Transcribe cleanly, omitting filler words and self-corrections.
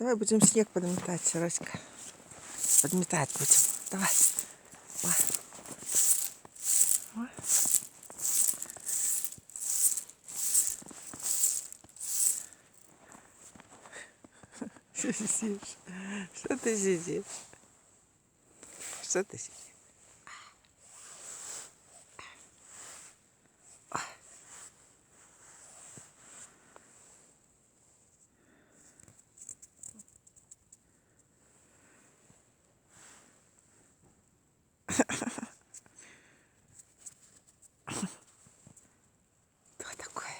Давай будем снег подметать, Роська. Подметать будем. Давай. Ой. Ой. Сидишь? Что ты сидишь? Что ты сидишь?